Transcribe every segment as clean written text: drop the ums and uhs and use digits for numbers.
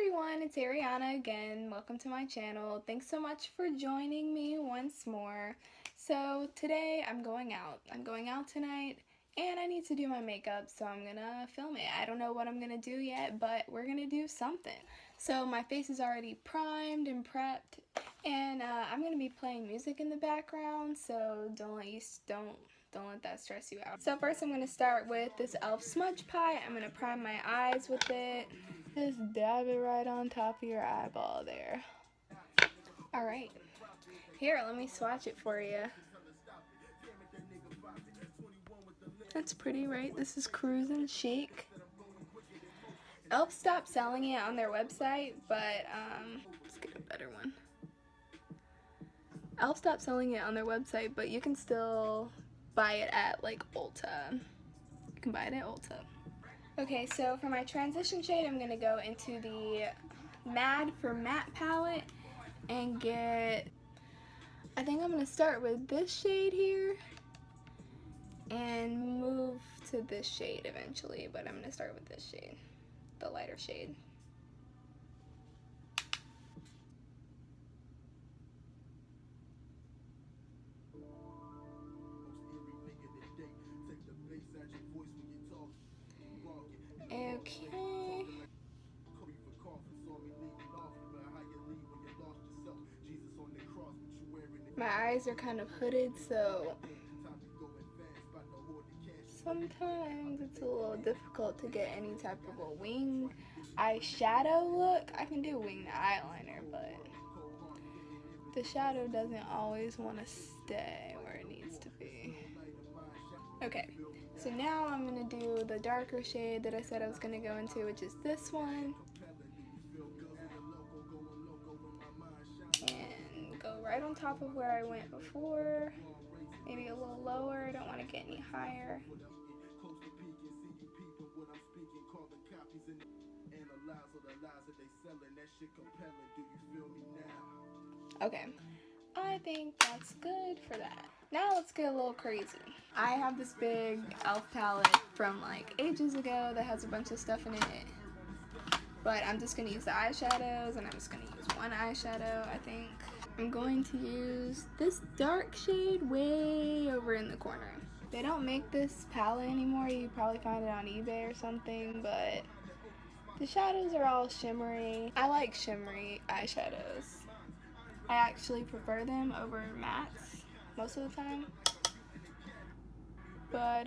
everyone, it's Ariana again. Welcome to my channel. Thanks so much for joining me once more. So today I'm going out. I'm going out tonight and I need to do my makeup, so I'm gonna film it. I don't know what I'm gonna do yet, but we're gonna do something. So my face is already primed and prepped, and I'm gonna be playing music in the background, so don't let that stress you out. So first I'm gonna start with this e.l.f. smudge pie. I'm gonna prime my eyes with it. Just dab it right on top of your eyeball there. Alright, here, let me swatch it for you. That's pretty, right? This is Cruisin' Chic. e.l.f. stopped selling it on their website, but let's get a better one. e.l.f. stopped selling it on their website, but you can still buy it at like Ulta. You can buy it at Ulta. Okay, so for my transition shade, I'm going to go into the Mad for Matte palette and I think I'm going to start with this shade here and move to this shade eventually, but I'm going to start with this shade, the lighter shade. Okay. My eyes are kind of hooded, so sometimes it's a little difficult to get any type of a wing eyeshadow look. I can do winged eyeliner, but the shadow doesn't always want to stay where it needs to be. Okay, so now I'm going to do the darker shade that I said I was going to go into, which is this one. And go right on top of where I went before. Maybe a little lower, I don't want to get any higher. Okay, I think that's good for that. Now let's get a little crazy. I have this big e.l.f. palette from like ages ago that has a bunch of stuff in it. But I'm just going to use the eyeshadows, and I'm just going to use one eyeshadow, I think. I'm going to use this dark shade way over in the corner. They don't make this palette anymore. You probably find it on eBay or something, but the shadows are all shimmery. I like shimmery eyeshadows. I actually prefer them over mattes most of the time. But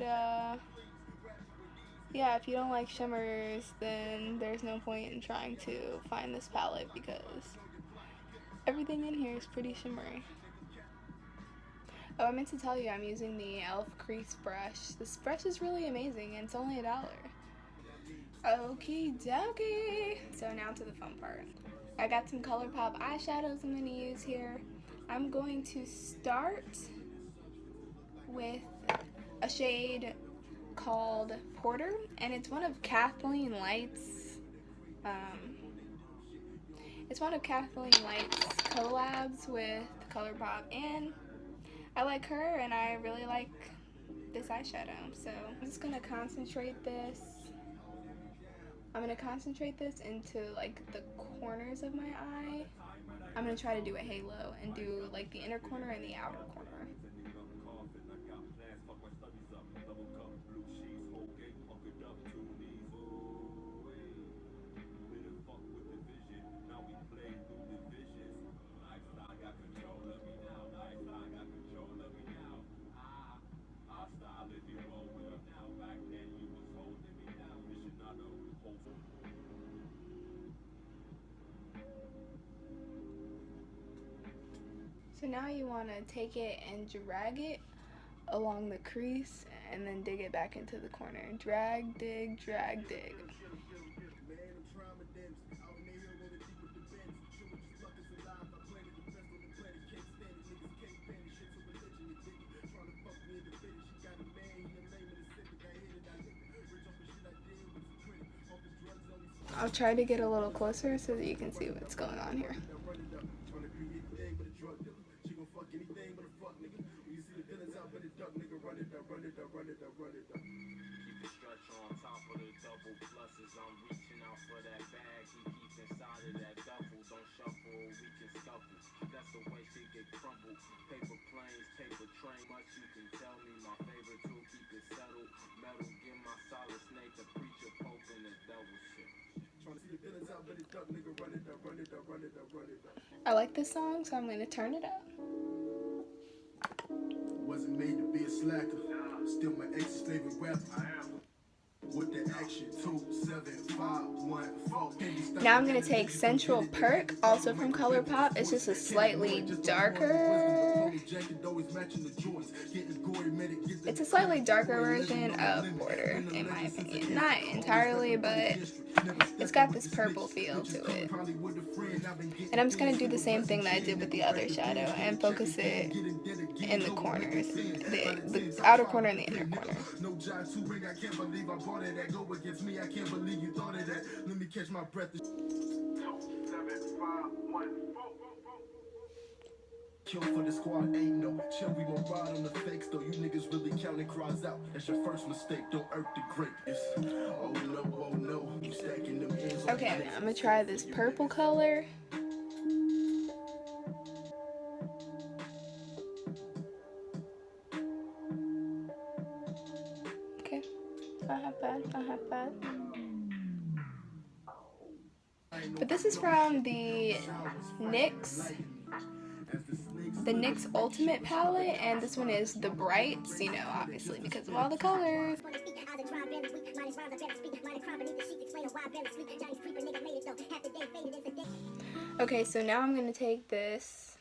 yeah, if you don't like shimmers, then there's no point in trying to find this palette because everything in here is pretty shimmery. Oh, I meant to tell you I'm using the e.l.f. crease brush. This brush is really amazing and it's only $1. Okie dokie. So now to the fun part. I got some ColourPop eyeshadows I'm going to use here. I'm going to start with a shade called Porter, and it's one of Kathleen Light's collabs with ColourPop, and I like her and I really like this eyeshadow, so I'm just gonna concentrate this. I'm gonna concentrate this into like the corners of my eye. I'm gonna try to do a halo and do like the inner corner and the outer corner. So now you want to take it and drag it along the crease and then dig it back into the corner. Drag, dig, drag, dig. I'll try to get a little closer so that you can see what's going on here. I like this song, so I'm going to turn it up. Wasn't made to be a slacker. Still my ex's favorite rapper. With the action 27514. Now I'm going to take Central Perk, also from ColourPop. It's just a slightly darker... It's a slightly darker version of Border, in my opinion. Not entirely, but it's got this purple feel to it. And I'm just going to do the same thing that I did with the other shadow and focus it in the corners, the outer corner and the inner corner. No job to ring, I can't believe I bought it. That go against me, I can't believe you thought of that. Let me catch my breath. 27514. Kill for the squad, ain't no chill. We gon' ride on the fakes, though. You niggas really counting cries out. That's your first mistake. Don't irk the greatness. Oh no, you stacking them ends. Okay, I'm gonna try this purple color. Okay, not bad. But this is from the NYX Ultimate palette, and this one is the Brights, you know, obviously because of all the colors. Okay, so now I'm going to take this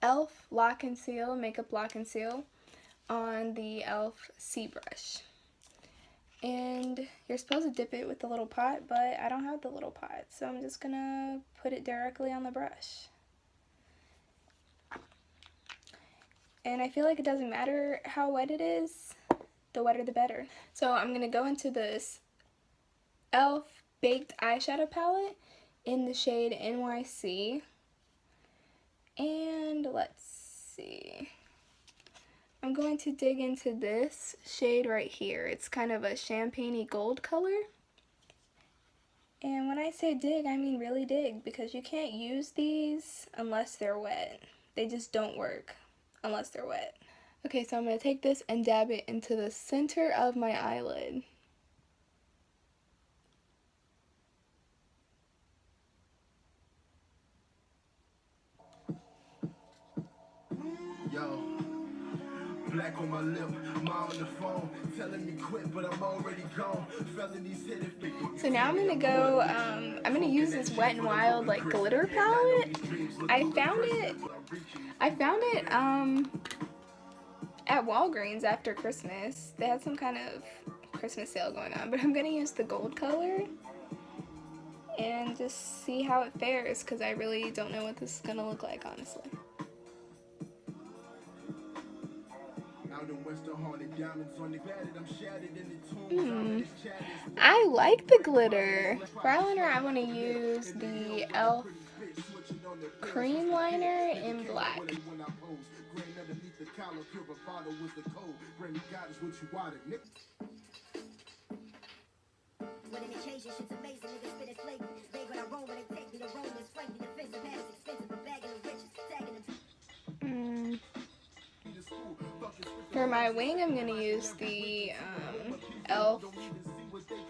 e.l.f. Lock and Seal, Makeup Lock and Seal, on the e.l.f. C brush. And you're supposed to dip it with the little pot, but I don't have the little pot, so I'm just going to put it directly on the brush. And I feel like it doesn't matter how wet it is, the wetter the better. So I'm going to go into this e.l.f. Baked Eyeshadow Palette in the shade NYC. And let's see. I'm going to dig into this shade right here. It's kind of a champagne-y gold color. And when I say dig, I mean really dig, because you can't use these unless they're wet. They just don't work unless they're wet. Okay, so I'm going to take this and dab it into the center of my eyelid. Yo, black on my lip, Ma on the phone, telling me quit, but I'm already gone. Felonies hit it. So now I'm gonna go, I'm gonna use this Wet n Wild like glitter palette. I found it at Walgreens after Christmas. They had some kind of Christmas sale going on, but I'm gonna use the gold color and just see how it fares, because I really don't know what this is gonna look like, honestly. I like the glitter. For eyeliner, I want to use the e.l.f. cream liner in black. For my wing, I'm going to use the e.l.f.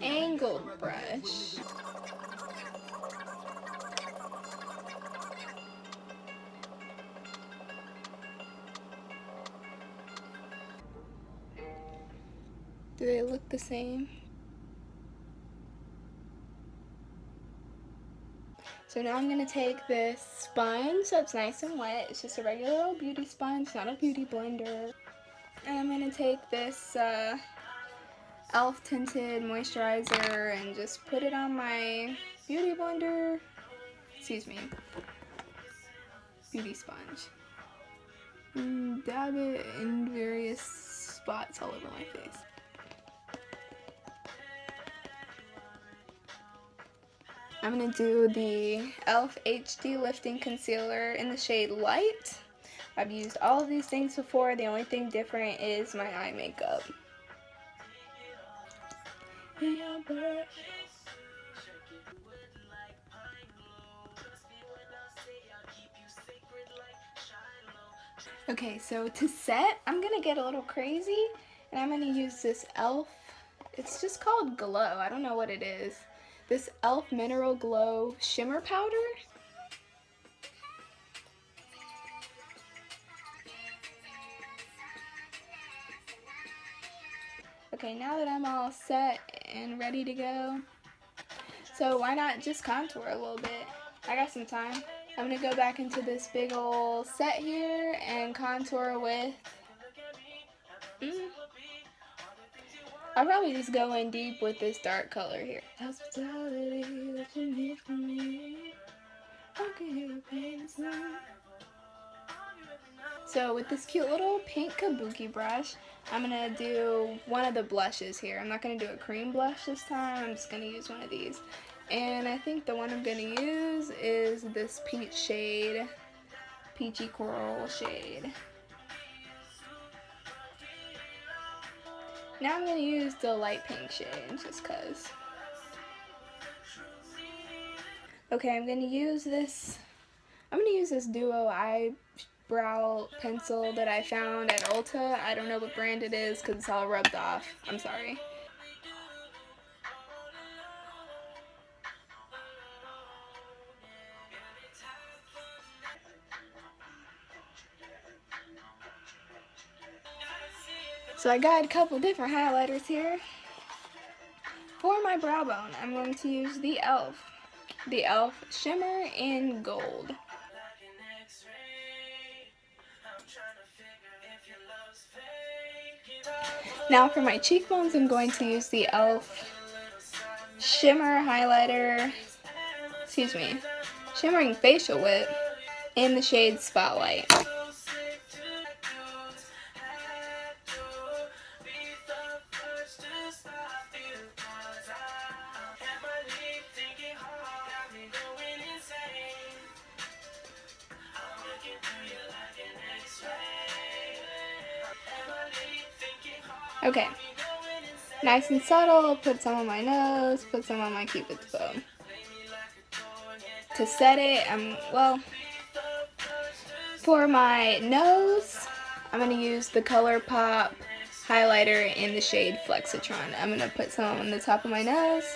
angled brush. Do they look the same? So now I'm going to take this sponge that's nice and wet. It's just a regular old beauty sponge, not a beauty blender. And I'm going to take this e.l.f. tinted moisturizer and just put it on my beauty blender. Excuse me. Beauty sponge. And dab it in various spots all over my face. I'm going to do the e.l.f. HD Lifting Concealer in the shade Light. I've used all of these things before. The only thing different is my eye makeup. Okay, so to set, I'm gonna get a little crazy and I'm gonna use this e.l.f. It's just called Glow. I don't know what it is. This e.l.f. Mineral Glow Shimmer Powder. Okay, now that I'm all set and ready to go, so why not just contour a little bit? I got some time. I'm gonna go back into this big old set here and contour with, I'll probably just go in deep with this dark color here. Hospitality that you need from me. I can hear the pain inside. So with this cute little pink kabuki brush, I'm gonna do one of the blushes here. I'm not gonna do a cream blush this time. I'm just gonna use one of these. And I think the one I'm gonna use is this peach shade, peachy coral shade. Now I'm gonna use the light pink shade, just cause. Okay, I'm gonna use this Duo eyebrow pencil that I found at Ulta. I don't know what brand it is because it's all rubbed off. I'm sorry. So I got a couple different highlighters here. For my brow bone, I'm going to use the e.l.f. Shimmer in Gold. Now for my cheekbones, I'm going to use the e.l.f. Shimmer highlighter, shimmering facial whip in the shade Spotlight. Okay, nice and subtle, put some on my nose, put some on my cupid's bow. To set it, for my nose, I'm going to use the ColourPop highlighter in the shade Flexitron. I'm going to put some on the top of my nose,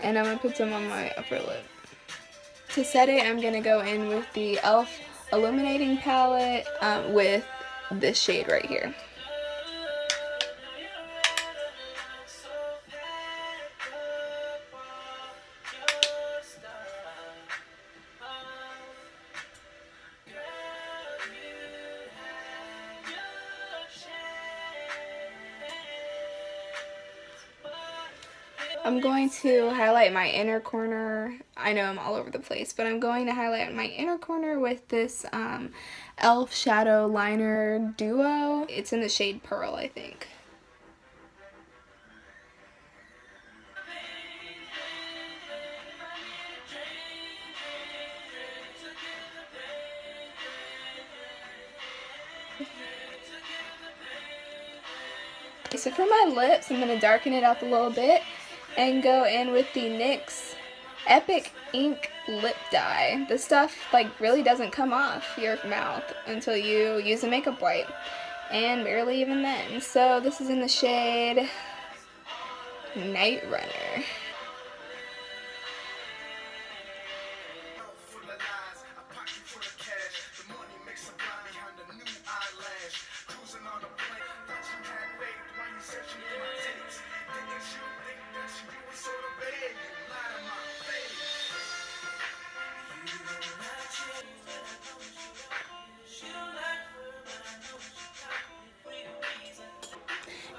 and I'm going to put some on my upper lip. To set it, I'm going to go in with the e.l.f. Illuminating Palette with this shade right here. I'm going to highlight my inner corner. I know I'm all over the place, but I'm going to highlight my inner corner with this e.l.f. Shadow Liner Duo. It's in the shade Pearl, I think. So for my lips, I'm going to darken it up a little bit and go in with the NYX Epic Ink Lip Dye. This stuff really doesn't come off your mouth until you use a makeup wipe, and barely even then. So this is in the shade Night Runner.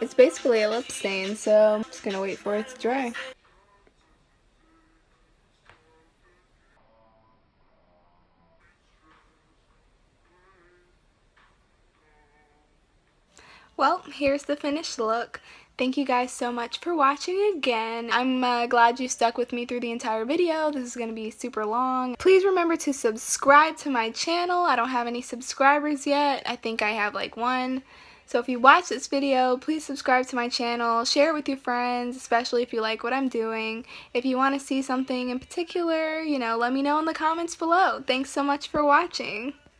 It's basically a lip stain, so I'm just gonna wait for it to dry. Well, here's the finished look. Thank you guys so much for watching again. I'm glad you stuck with me through the entire video. This is going to be super long. Please remember to subscribe to my channel. I don't have any subscribers yet. I think I have one. So if you watch this video, please subscribe to my channel. Share it with your friends, especially if you like what I'm doing. If you want to see something in particular, let me know in the comments below. Thanks so much for watching.